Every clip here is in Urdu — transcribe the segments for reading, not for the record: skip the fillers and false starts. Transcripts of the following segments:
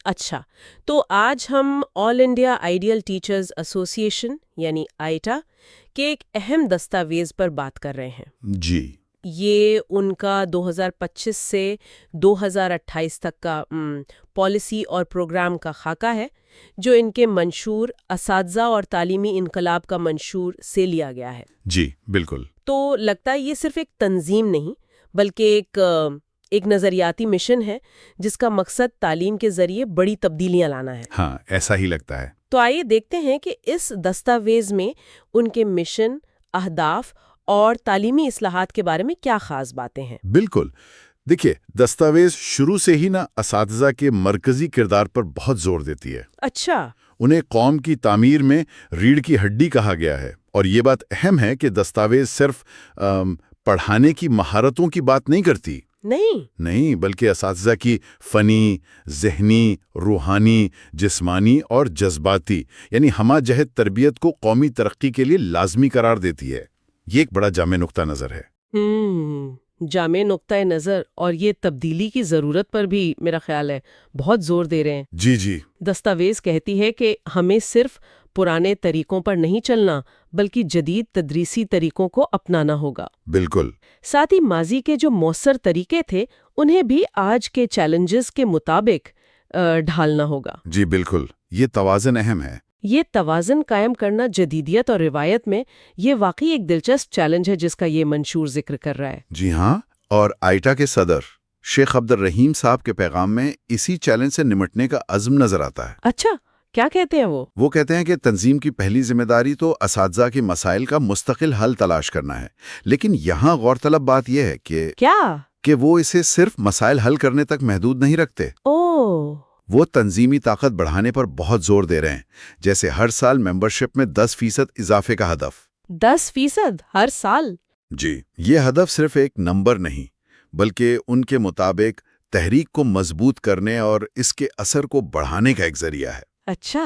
اچھا، تو آج ہم آل انڈیا آئیڈیل ٹیچرز ایسوسی ایشن یعنی آئیٹا کے ایک اہم دستاویز پر بات کر رہے ہیں۔ جی یہ ان کا 2025 سے 2028 تک کا پالیسی اور پروگرام کا خاکہ ہے، جو ان کے منشور اساتذہ اور تعلیمی انقلاب کا منشور سے لیا گیا ہے۔ جی بالکل۔ تو لگتا ہے یہ صرف ایک تنظیم نہیں بلکہ ایک نظریاتی مشن ہے جس کا مقصد تعلیم کے ذریعے بڑی تبدیلیاں لانا ہے۔ ہاں ایسا ہی لگتا ہے۔ تو آئیے دیکھتے ہیں کہ اس دستاویز میں ان کے مشن، اہداف اور تعلیمی اصلاحات کے بارے میں کیا خاص باتیں ہیں۔ بالکل، دیکھیے دستاویز شروع سے ہی اساتذہ کے مرکزی کردار پر بہت زور دیتی ہے۔ اچھا۔ انہیں قوم کی تعمیر میں ریڑھ کی ہڈی کہا گیا ہے، اور یہ بات اہم ہے کہ دستاویز صرف پڑھانے کی مہارتوں کی بات نہیں کرتی، نہیں بلکہ اساتذہ کی فنی، ذہنی، روحانی، جسمانی اور جذباتی یعنی ہمہ جہت تربیت کو قومی ترقی کے لیے لازمی قرار دیتی ہے۔ یہ ایک بڑا جامع نقطہ نظر ہے۔ جامع نقطہ نظر، اور یہ تبدیلی کی ضرورت پر بھی میرا خیال ہے بہت زور دے رہے ہیں۔ جی دستاویز کہتی ہے کہ ہمیں صرف پرانے طریقوں پر نہیں چلنا بلکہ جدید تدریسی طریقوں کو اپنانا ہوگا۔ بالکل۔ ساتھ ہی ماضی کے جو مؤثر طریقے تھے انہیں بھی آج کے چیلنجز کے مطابق ڈھالنا ہوگا۔ جی بالکل، یہ توازن اہم ہے۔ یہ توازن قائم کرنا جدیدیت اور روایت میں یہ واقعی ایک دلچسپ چیلنج ہے جس کا یہ منشور ذکر کر رہا ہے۔ جی ہاں، اور آئیٹا کے صدر شیخ عبد الرحیم صاحب کے پیغام میں اسی چیلنج سے نمٹنے کا عزم نظر آتا ہے۔ اچھا، کیا کہتے ہیں وہ کہتے ہیں کہ تنظیم کی پہلی ذمہ داری تو اساتذہ کے مسائل کا مستقل حل تلاش کرنا ہے، لیکن یہاں غور طلب بات یہ ہے کہ وہ اسے صرف مسائل حل کرنے تک محدود نہیں رکھتے۔ وہ تنظیمی طاقت بڑھانے پر بہت زور دے رہے ہیں، جیسے ہر سال ممبرشپ میں 10% اضافے کا ہدف۔ 10% ہر سال؟ جی، یہ ہدف صرف ایک نمبر نہیں بلکہ ان کے مطابق تحریک کو مضبوط کرنے اور اس کے اثر کو بڑھانے کا ایک ذریعہ ہے۔ اچھا،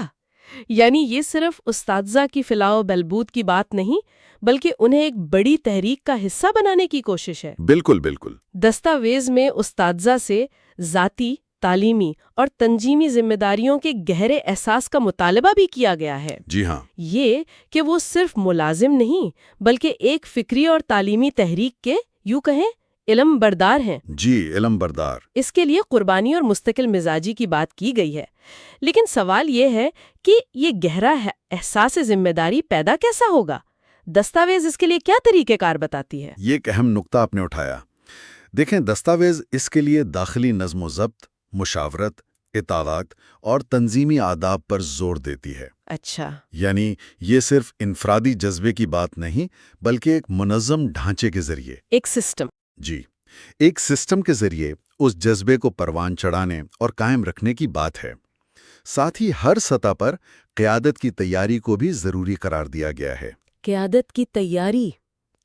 یعنی یہ صرف اساتذہ کی فلاح و بہبود کی بات نہیں بلکہ انہیں ایک بڑی تحریک کا حصہ بنانے کی کوشش ہے۔ بالکل بالکل۔ دستاویز میں اساتذہ سے ذاتی، تعلیمی اور تنظیمی ذمہ داریوں کے گہرے احساس کا مطالبہ بھی کیا گیا ہے۔ جی ہاں، یہ کہ وہ صرف ملازم نہیں بلکہ ایک فکری اور تعلیمی تحریک کے یوں کہیں علم بردار ہیں۔ جی، علم بردار۔ اس کے لیے قربانی اور مستقل مزاجی کی بات کی گئی ہے، لیکن سوال یہ ہے کہ یہ گہرا احساس ذمہ داری پیدا کیسا ہوگا؟ دستاویز اس کے لیے کیا طریقہ کار بتاتی ہے؟ یہ ایک اہم نقطہ آپ نے اٹھایا۔ دیکھیں، دستاویز اس کے لیے داخلی نظم و ضبط، مشاورت، اطاعت اور تنظیمی آداب پر زور دیتی ہے۔ اچھا، یعنی یہ صرف انفرادی جذبے کی بات نہیں بلکہ ایک منظم ڈھانچے کے ذریعے، ایک سسٹم۔ جی، ایک سسٹم کے ذریعے اس جذبے کو پروان چڑھانے اور قائم رکھنے کی بات ہے۔ ساتھ ہی ہر سطح پر قیادت کی تیاری کو بھی ضروری قرار دیا گیا ہے۔ قیادت کی تیاری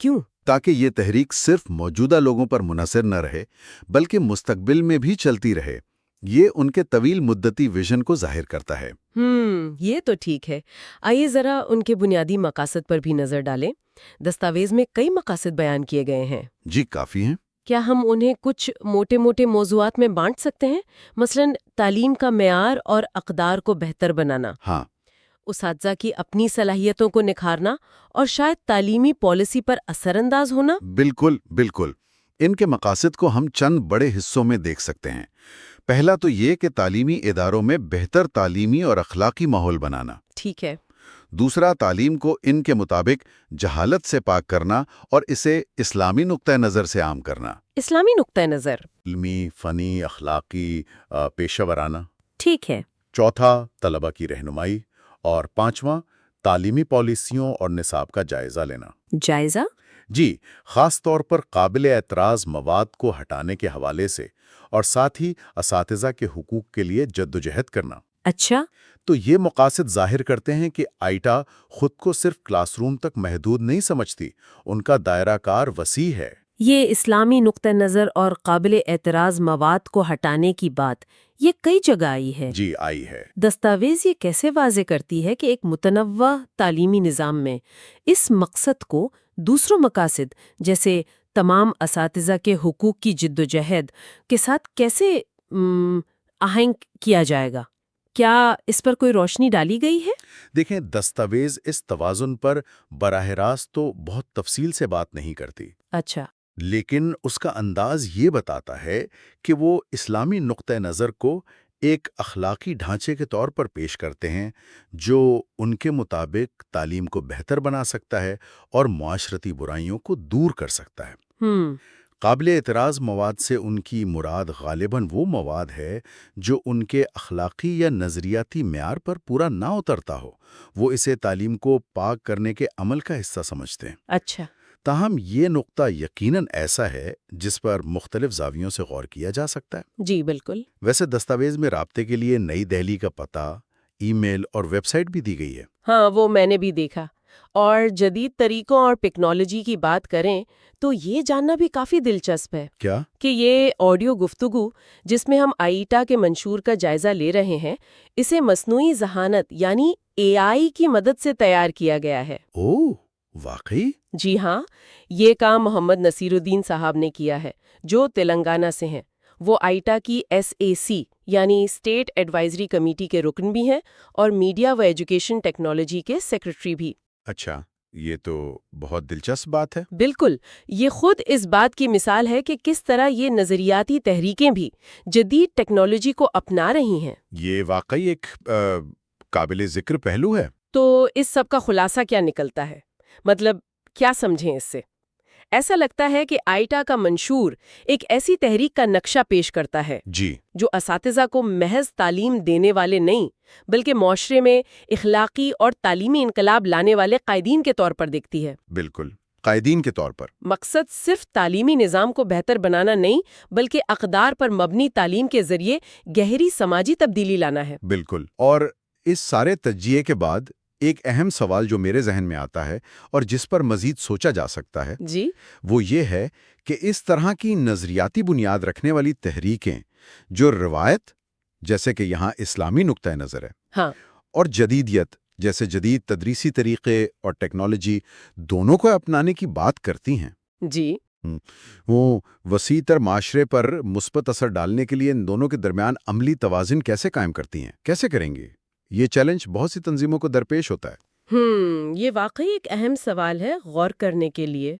کیوں؟ تاکہ یہ تحریک صرف موجودہ لوگوں پر منحصر نہ رہے بلکہ مستقبل میں بھی چلتی رہے۔ یہ ان کے طویل مدتی ویژن کو ظاہر کرتا ہے۔ یہ تو ٹھیک ہے۔ آئیے ذرا ان کے بنیادی مقاصد پر بھی نظر ڈالیں۔ دستاویز میں کئی مقاصد بیان کیے گئے ہیں۔ جی کافی ہیں۔ کیا ہم انہیں کچھ موٹے موٹے موضوعات میں بانٹ سکتے ہیں؟ مثلا تعلیم کا معیار اور اقدار کو بہتر بنانا، ہاں، اساتذہ کی اپنی صلاحیتوں کو نکھارنا اور شاید تعلیمی پالیسی پر اثر انداز ہونا۔ بالکل بالکل۔ ان کے مقاصد کو ہم چند بڑے حصوں میں دیکھ سکتے ہیں۔ پہلا تو یہ کہ تعلیمی اداروں میں بہتر تعلیمی اور اخلاقی ماحول بنانا۔ ٹھیک ہے۔ دوسرا، تعلیم کو ان کے مطابق جہالت سے پاک کرنا اور اسے اسلامی نقطہ نظر سے عام کرنا۔ اسلامی نقطہ نظر؟ علمی، فنی، اخلاقی، پیشہ ورانہ۔ ٹھیک ہے۔ چوتھا، طلبہ کی رہنمائی، اور پانچواں، تعلیمی پالیسیوں اور نصاب کا جائزہ لینا۔ جائزہ؟ جی، خاص طور پر قابل اعتراض مواد کو ہٹانے کے حوالے سے، اور ساتھ ہی اساتذہ کے حقوق کے لیے جدوجہد کرنا۔ اچھا۔ تو یہ مقاصد ظاہر کرتے ہیں کہ آئیٹا خود کو صرف کلاس روم تک محدود نہیں سمجھتی، ان کا دائرہ کار وسیع ہے۔ یہ اسلامی نقطہ نظر اور قابل اعتراض مواد کو ہٹانے کی بات یہ کئی جگہ آئی ہے۔ جی، آئی ہے۔ دستاویز یہ کیسے واضح کرتی ہے کہ ایک متنوع تعلیمی نظام میں اس مقصد کو دوسروں مقاصد جیسے تمام اساتذہ کے حقوق کی جدوجہد کے ساتھ کیسے آہنگ کیا جائے گا۔ کیا اس پر کوئی روشنی ڈالی گئی ہے؟ دیکھیں، دستاویز اس توازن پر براہ راست تو بہت تفصیل سے بات نہیں کرتی، اچھا۔ لیکن اس کا انداز یہ بتاتا ہے کہ وہ اسلامی نقطہ نظر کو ایک اخلاقی ڈھانچے کے طور پر پیش کرتے ہیں جو ان کے مطابق تعلیم کو بہتر بنا سکتا ہے اور معاشرتی برائیوں کو دور کر سکتا ہے۔ قابل اعتراض مواد سے ان کی مراد غالباً وہ مواد ہے جو ان کے اخلاقی یا نظریاتی معیار پر پورا نہ اترتا ہو، وہ اسے تعلیم کو پاک کرنے کے عمل کا حصہ سمجھتے ہیں۔ اچھا۔ تاہم یہ نقطہ یقیناً ایسا ہے جس پر مختلف زاویوں سے غور کیا جا سکتا ہے۔ جی بالکل۔ ویسے دستاویز میں رابطے کے لیے نئی دہلی کا پتہ، ای میل اور ویب سائٹ بھی دی گئی ہے۔ ہاں، وہ میں نے بھی دیکھا۔ اور جدید طریقوں اور ٹیکنالوجی کی بات کریں تو یہ جاننا بھی کافی دلچسپ ہے کیا کہ یہ آڈیو گفتگو جس میں ہم آئیٹا کے منشور کا جائزہ لے رہے ہیں، اسے مصنوعی ذہانت یعنی AI کی مدد سے تیار کیا گیا ہے؟ اوہ، واقعی؟ جی ہاں، یہ کام محمد نصیر الدین صاحب نے کیا ہے، جو تلنگانہ سے ہیں۔ وہ آئیٹا کی SAC یعنی اسٹیٹ ایڈوائزری کمیٹی کے رکن بھی ہیں اور میڈیا و ایجوکیشن ٹیکنالوجی کے سیکرٹری بھی۔ اچھا، یہ تو بہت دلچسپ بات ہے۔ بالکل، یہ خود اس بات کی مثال ہے کہ کس طرح یہ نظریاتی تحریکیں بھی جدید ٹیکنالوجی کو اپنا رہی ہیں۔ یہ واقعی ایک قابل ذکر پہلو ہے۔ تو اس سب کا خلاصہ کیا نکلتا ہے؟ مطلب کیا سمجھیں اس سے؟ ایسا لگتا ہے کہ آئیٹا کا منشور ایک ایسی تحریک کا نقشہ پیش کرتا ہے جی، جو اساتذہ کو محض تعلیم دینے والے نہیں بلکہ معاشرے میں اخلاقی اور تعلیمی انقلاب لانے والے قائدین کے طور پر دیکھتی ہے۔ بالکل، قائدین کے طور پر۔ مقصد صرف تعلیمی نظام کو بہتر بنانا نہیں بلکہ اقدار پر مبنی تعلیم کے ذریعے گہری سماجی تبدیلی لانا ہے۔ بالکل، اور اس سارے تجزیے کے بعد ایک اہم سوال جو میرے ذہن میں آتا ہے اور جس پر مزید سوچا جا سکتا ہے، جی، وہ یہ ہے کہ اس طرح کی نظریاتی بنیاد رکھنے والی تحریکیں جو روایت، جیسے کہ یہاں اسلامی نقطہ نظر ہے، ہاں، اور جدیدیت، جیسے جدید تدریسی طریقے اور ٹیکنالوجی، دونوں کو اپنانے کی بات کرتی ہیں، جی، وہ وسیع تر معاشرے پر مثبت اثر ڈالنے کے لیے ان دونوں کے درمیان عملی توازن کیسے قائم کرتی ہیں، کیسے کریں گے؟ یہ چیلنج بہت سی تنظیموں کو درپیش ہوتا ہے۔ یہ واقعی ایک اہم سوال ہے غور کرنے کے لیے۔